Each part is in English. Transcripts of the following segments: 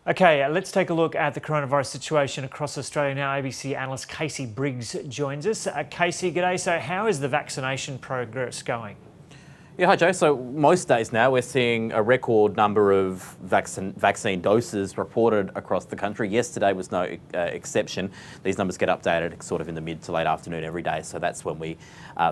Okay, let's take a look at the coronavirus situation across Australia now. ABC analyst Casey Briggs joins us. Casey, g'day. So how is the vaccination progress going? Yeah, hi Joe. So most days now we're seeing a record number of vaccine doses reported across the country. Yesterday was no exception. These numbers get updated sort of in the mid to late afternoon every day, so that's when we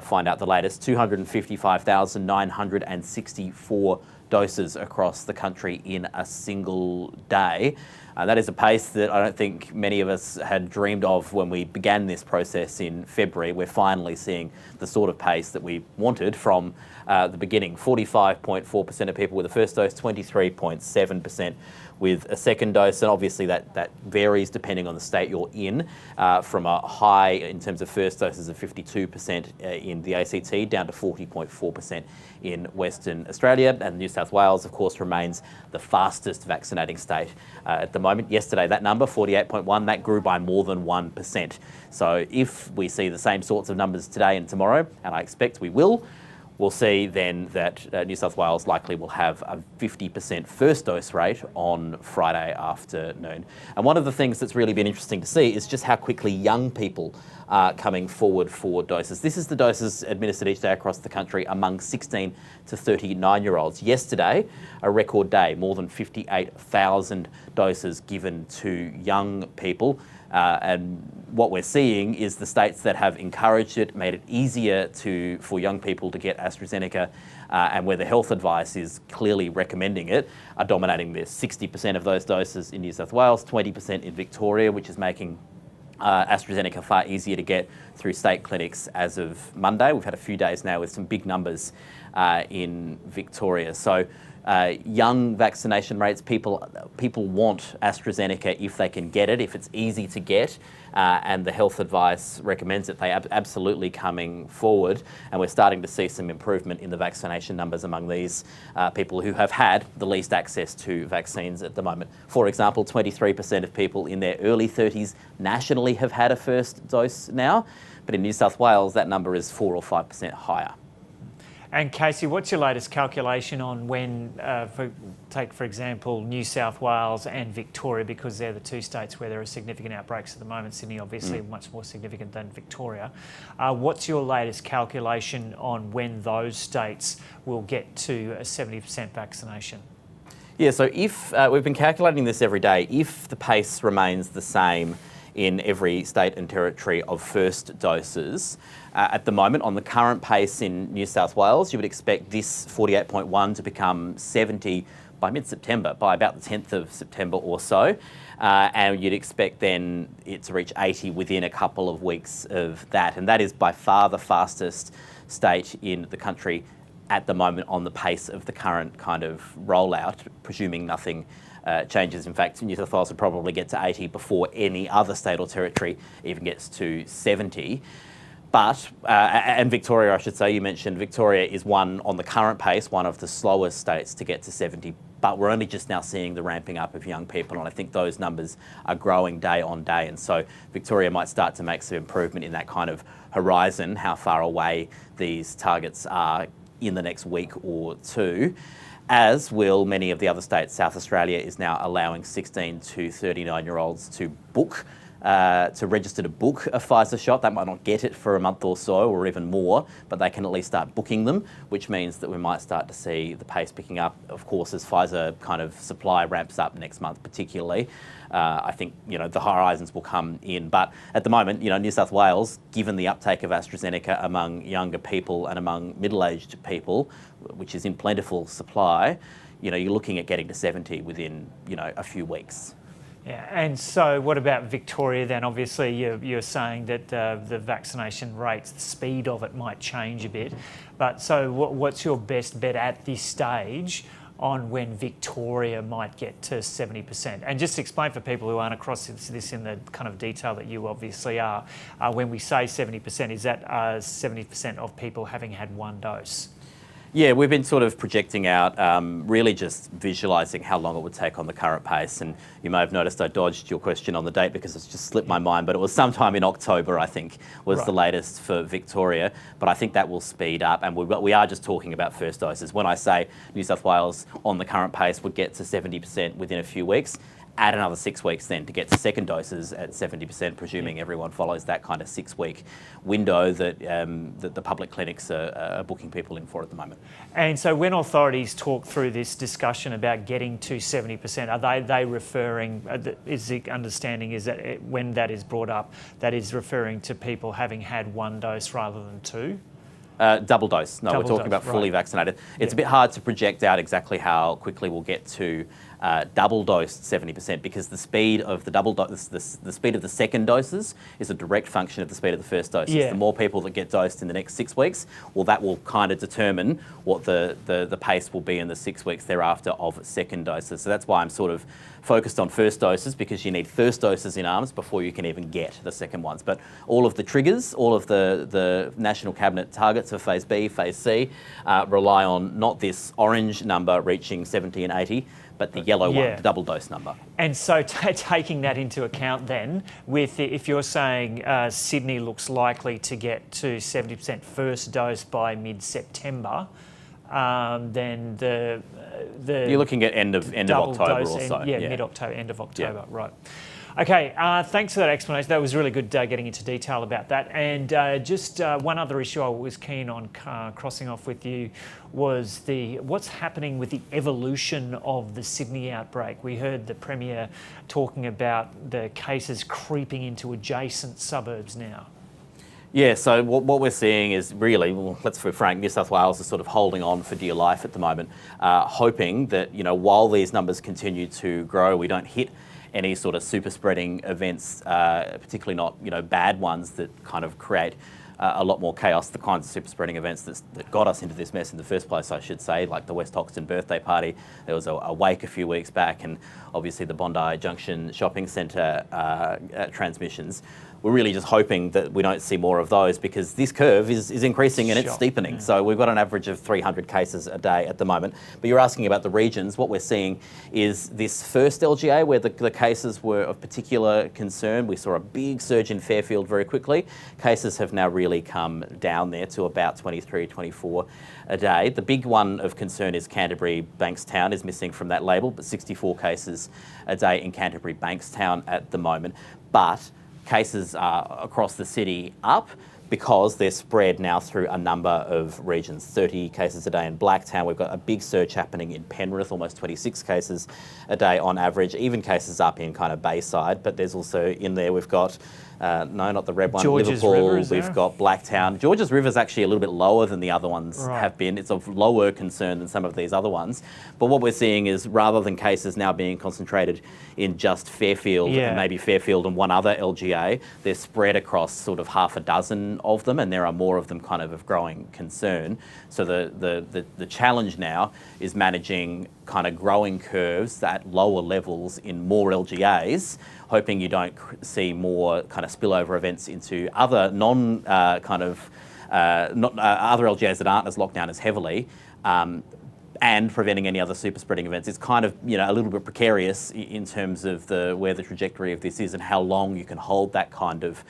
find out the latest. 255,964 doses across the country in a single day. That is a pace that I don't think many of us had dreamed of when we began this process in February. We're finally seeing the sort of pace that we wanted from the beginning. 45.4% of people with a first dose, 23.7% with a second dose, and obviously that varies depending on the state you're in, from a high in terms of first doses of 52% in the ACT down to 40.4% in Western Australia, and New South Wales, of course, remains the fastest vaccinating state at the moment. Yesterday, that number, 48.1, that grew by more than 1%. So if we see the same sorts of numbers today and tomorrow, and I expect we will, we'll see then that New South Wales likely will have a 50% first dose rate on Friday afternoon. And one of the things that's really been interesting to see is just how quickly young people are coming forward for doses. This is the doses administered each day across the country among 16 to 39-year-olds. Yesterday, a record day, more than 58,000 doses given to young people. And what we're seeing is the states that have encouraged it, made it easier for young people to get AstraZeneca, and where the health advice is clearly recommending it, are dominating this. 60% of those doses in New South Wales, 20% in Victoria, which is making AstraZeneca far easier to get through state clinics as of Monday. We've had a few days now with some big numbers in Victoria. So young vaccination rates, people want AstraZeneca if they can get it, if it's easy to get, and the health advice recommends it. They are absolutely coming forward, and we're starting to see some improvement in the vaccination numbers among these people who have had the least access to vaccines at the moment. For example, 23% of people in their early 30s nationally have had a first dose now, but in New South Wales that number is 4 or 5% higher. And Casey, what's your latest calculation on when, take for example, New South Wales and Victoria, because they're the two states where there are significant outbreaks at the moment. Sydney obviously much more significant than Victoria. What's your latest calculation on when those states will get to a 70% vaccination? Yeah, so if we've been calculating this every day, if the pace remains the same in every state and territory of first doses, at the moment, on the current pace in New South Wales, you would expect this 48.1 to become 70 by mid-September, by about the 10th of September or so. And you'd expect then it to reach 80 within a couple of weeks of that. And that is by far the fastest state in the country at the moment on the pace of the current kind of rollout, presuming nothing changes. In fact, New South Wales will probably get to 80 before any other state or territory even gets to 70. But, and Victoria, I should say, you mentioned Victoria is one on the current pace, one of the slowest states to get to 70, but we're only just now seeing the ramping up of young people, and I think those numbers are growing day on day, and so Victoria might start to make some improvement in that kind of horizon, how far away these targets are in the next week or two, as will many of the other states. South Australia is now allowing 16 to 39-year-olds to book, to register to book a Pfizer shot. They might not get it for a month or so or even more, but they can at least start booking them, which means that we might start to see the pace picking up, of course, as Pfizer kind of supply ramps up next month particularly. I think, the horizons will come in. But at the moment, New South Wales, given the uptake of AstraZeneca among younger people and among middle-aged people, which is in plentiful supply, you're looking at getting to 70 within, a few weeks. Yeah, and so what about Victoria then? Obviously you're saying that the vaccination rates, the speed of it might change a bit, but so what's your best bet at this stage on when Victoria might get to 70%? And just explain for people who aren't across this in the kind of detail that you obviously are, when we say 70%, is that 70% of people having had one dose? Yeah, we've been sort of projecting out, really just visualising how long it would take on the current pace. And you may have noticed I dodged your question on the date because it's just slipped my mind, but it was sometime in October, I think, was the latest for Victoria. But I think that will speed up, and we are just talking about first doses. When I say New South Wales on the current pace would get to 70% within a few weeks, add another 6 weeks then to get to second doses at 70%, presuming everyone follows that kind of 6-week window that, that the public clinics are booking people in for at the moment. And so when authorities talk through this discussion about getting to 70%, are they referring, is the understanding is that when that is brought up, that is referring to people having had 1 dose rather than 2? Double dose. No, Double we're talking dose, about fully right. vaccinated. It's a bit hard to project out exactly how quickly we'll get to double dosed 70% because the speed of the double dose, the speed of the second doses is a direct function of the speed of the first doses. Yeah. The more people that get dosed in the next 6 weeks, well, that will kind of determine what the pace will be in the 6 weeks thereafter of second doses. So that's why I'm sort of focused on first doses, because you need first doses in arms before you can even get the second ones. But all of the triggers, all of the National Cabinet targets for Phase B, Phase C, rely on not this orange number reaching 70 and 80, but the yellow one, the double dose number. And so taking that into account then, if you're saying Sydney looks likely to get to 70% first dose by mid-September, then the you're looking at end of October or so. Yeah, mid-October, end of October, right. Okay, thanks for that explanation. That was really good getting into detail about that. And just one other issue I was keen on crossing off with you was what's happening with the evolution of the Sydney outbreak. We heard the Premier talking about the cases creeping into adjacent suburbs now. Yeah, so what we're seeing is really, well, let's be frank, New South Wales is sort of holding on for dear life at the moment, hoping that, you know, while these numbers continue to grow, we don't hit any sort of super spreading events, particularly not, you know, bad ones that kind of create a lot more chaos, the kinds of super spreading events that got us into this mess in the first place, I should say, like the West Hoxton birthday party. There was a wake a few weeks back, and obviously the Bondi Junction shopping centre transmissions. We're really just hoping that we don't see more of those, because this curve is increasing and it's steepening. So we've got an average of 300 cases a day at the moment. But you're asking about the regions. What we're seeing is this first LGA where the cases were of particular concern. We saw a big surge in Fairfield very quickly. Cases have now really come down there to about 23, 24 a day. The big one of concern is Canterbury Bankstown is missing from that label, but 64 cases a day in Canterbury Bankstown at the moment. But cases are across the city up because they're spread now through a number of regions. 30 cases a day in Blacktown. We've got a big surge happening in Penrith, almost 26 cases a day on average, even cases up in kind of Bayside. But there's also in there, we've got, no, not the red one, Georges Liverpool, River, we've got Blacktown. Georges River's actually a little bit lower than the other ones have been. It's of lower concern than some of these other ones. But what we're seeing is rather than cases now being concentrated in just Fairfield and maybe Fairfield and one other LGA, they're spread across sort of half a dozen of them, and there are more of them kind of growing concern. So the challenge now is managing kind of growing curves at lower levels in more LGAs, hoping you don't see more kind of spillover events into other other LGAs that aren't as locked down as heavily, and preventing any other super spreading events. It's kind of, you know, a little bit precarious in terms of where the trajectory of this is and how long you can hold that kind of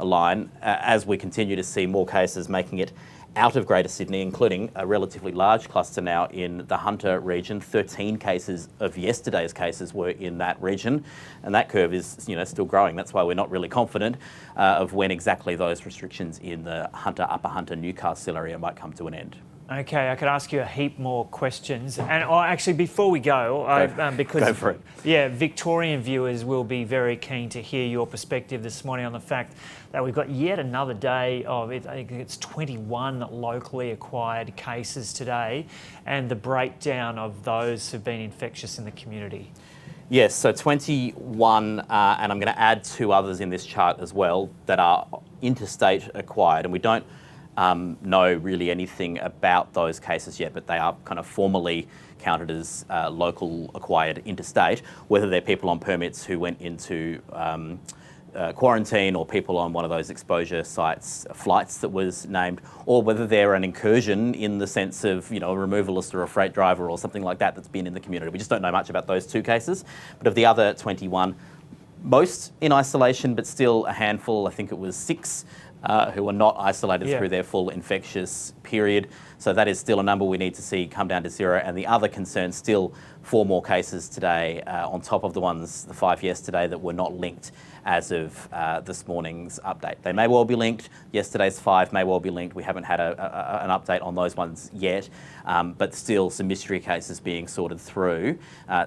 a line as we continue to see more cases making it out of Greater Sydney, including a relatively large cluster now in the Hunter region. 13 cases of yesterday's cases were in that region, and that curve is, you know, still growing. That's why we're not really confident of when exactly those restrictions in the Upper Hunter, Newcastle area might come to an end. Okay, I could ask you a heap more questions. And actually, before we go, because go for it. Yeah, Victorian viewers will be very keen to hear your perspective this morning on the fact that we've got yet another day of, I think it's 21 locally acquired cases today, and the breakdown of those who've been infectious in the community. Yes, so 21, and I'm going to add 2 others in this chart as well that are interstate acquired, and we don't know really anything about those cases yet, but they are kind of formally counted as local acquired interstate, whether they're people on permits who went into quarantine or people on one of those exposure sites, flights that was named, or whether they're an incursion in the sense of, you know, a removalist or a freight driver or something like that that's been in the community. We just don't know much about those 2 cases. But of the other 21, most in isolation, but still a handful, I think it was 6 who are not isolated Yeah. through their full infectious period. So that is still a number we need to see come down to zero. And the other concern, still 4 more cases today on top of the 5 yesterday that were not linked as of this morning's update. They may well be linked. Yesterday's 5 may well be linked. We haven't had an update on those ones yet, but still some mystery cases being sorted through.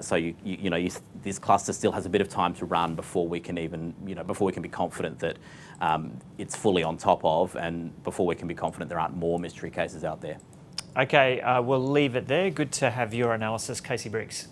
So this cluster still has a bit of time to run before we can even, before we can be confident that it's fully on top of, and before we can be confident there aren't more mystery cases out there. Okay, we'll leave it there. Good to have your analysis, Casey Briggs.